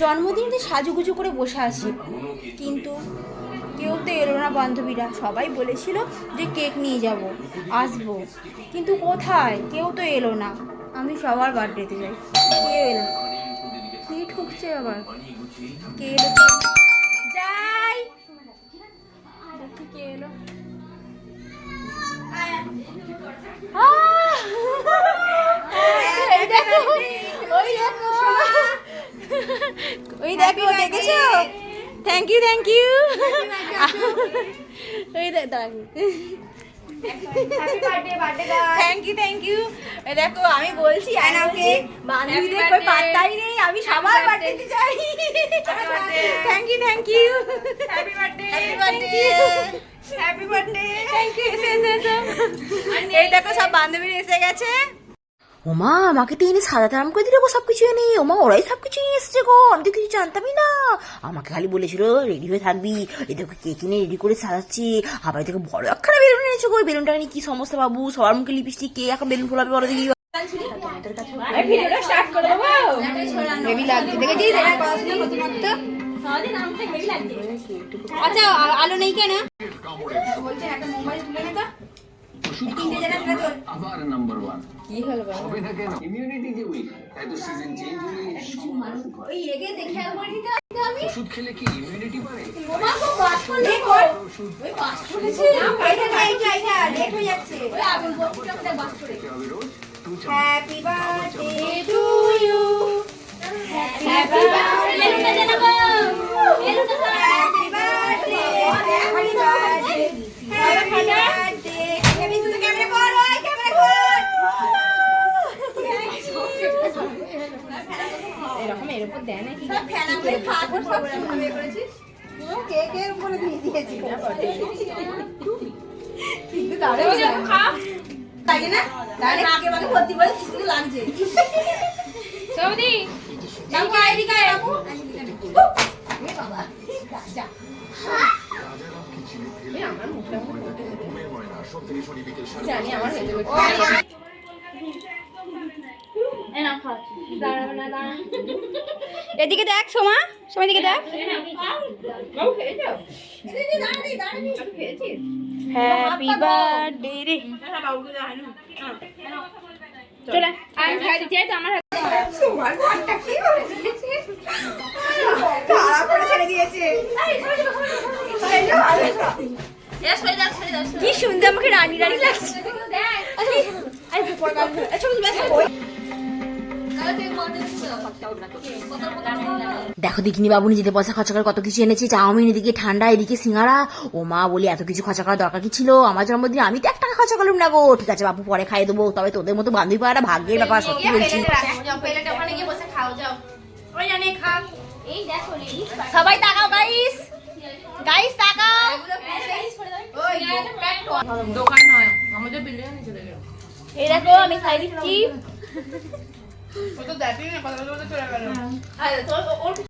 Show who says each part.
Speaker 1: জন্মদিনতে সাজুগুজু করে বসে আছি, কিন্তু কেউ তো এলো না। বান্ধবীরা সবাই বলেছিল যে কেক নিয়ে যাব, আসবো, কিন্তু কোথায়? কেউ তো এলো না। আমি সবার বার্থডেতে যাই, কেউ এলো না। কে ঠুকছে আবার? কে এলো? যাই দেখি কে এলো। ওই দেখো, ওই দেখো, ওই দেখো, দেখেছো? Thank you, thank you. ওই দেখো, থ্যাংক ইউ, থ্যাংক ইউ। দেখো আমি বলছি বান্ধবীদের કોઈ পাত্তাই নেই, আমি সবার বার্থডেতে যাই। Thank you, thank you, happy birthday, happy birthday, happy birthday, thank you. এই দেখো সব বান্ধবীরা এসে গেছে। ওমা আমাকে তো এনে সাজাতে আরাম করে দিলে গো, সবকিছু এনে। ওমা ওরাই সবকিছু নিয়ে এসছে গো, আমি তো কিছু জানতামই না। আমাকে খালি বলেছিল রেডি হয়ে থাকবি, এদেরকে কেক এনে রেডি করে সাজাচ্ছি। আবার এদেরকে বড় একখানা বেলুন এনেছো গো। ওই বেলুনটা নিয়ে কি সমস্যা বাবু? সবার মুখে লিপস্টিক, কে এখন বেলুন ফোলাবে বলো দেখি। ভিডিওটা স্টার্ট করে দেবো। হেভি লাগছে, দেখেছিস? আচ্ছা আলো নেই কেন? বলছে একটা মোবাইল তুলে নে তো। আবার নাম্বার 1 কি হলো হবে না কেন? ইমিউনিটি যে উইক, তাই তো সিজন চেঞ্জ হলে ওই এগে দেখে বলিটা আমি ওষুধ খেলে কি ইমিউনিটি বাড়ে? ওমা গো বাস করলে ওই বাস করেছে। এইটা লেট হয়ে যাচ্ছে। ওই আগুন বক্সটা মধ্যে বাস করে হবে রোজ। Happy birthday to you, happy birthday জানাবো, happy birthday, happy birthday, happy birthday. আমি তো ক্যামেরা কর, ওই ক্যামেরা কর। এরকম এর উপর দেয় নাকি? সব ফেলা করে খাবো, সব ভাবে করেছিস। ও কেকের উপরে দিয়ে দিয়েছি না বটে। কিন্তু দাঁড়াও খা লাগে না? তাহলে আগে বাগে ভর্তি বলে কিছু লাগছে। সৌদি যাও আইডি কার্ড বাবু। এ বাবা যা আমার মুখটা জানি আমার হয়ে যাবে। এদিকে দেখ সোমা, সোমা দিকে দেখ। হ্যাপি বার্থডে রে। চলে আমি খাই দিতে তো আমার সোমার মনটা কি করে দিয়েছে? খারাপ করে ছেড়ে দিয়েছে। কি সুন্দর আমাকে রানী রানী লাগছে। দেখো দেখিনি বাবু নিজেদের পয়সা খরচা করে কত কিছু এনেছে। চাউমিন, এদিকে ঠান্ডা, এদিকে সিঙ্গারা। ও মা বলি এত কিছু খরচা করার দরকার কি ছিল? আমার জন্মদিনে আমি তো 1 টাকা খরচা করলাম না গো। ঠিক আছে বাবু পরে খাইয়ে দেবো, তবে তোদের মতো বান্ধবী পাওয়াটা ভাগ্যের ব্যাপার, সত্যি বলছি। সবাই তাকাও গাইস, গাইস তাকাও। দোকান নয় আমাদের বিল্ডিং নিচে দেখো। এই দেখো আমি খাই দিচ্ছি। ও তো দেখি না, কথা বলতে চলে গেল। আরে তোর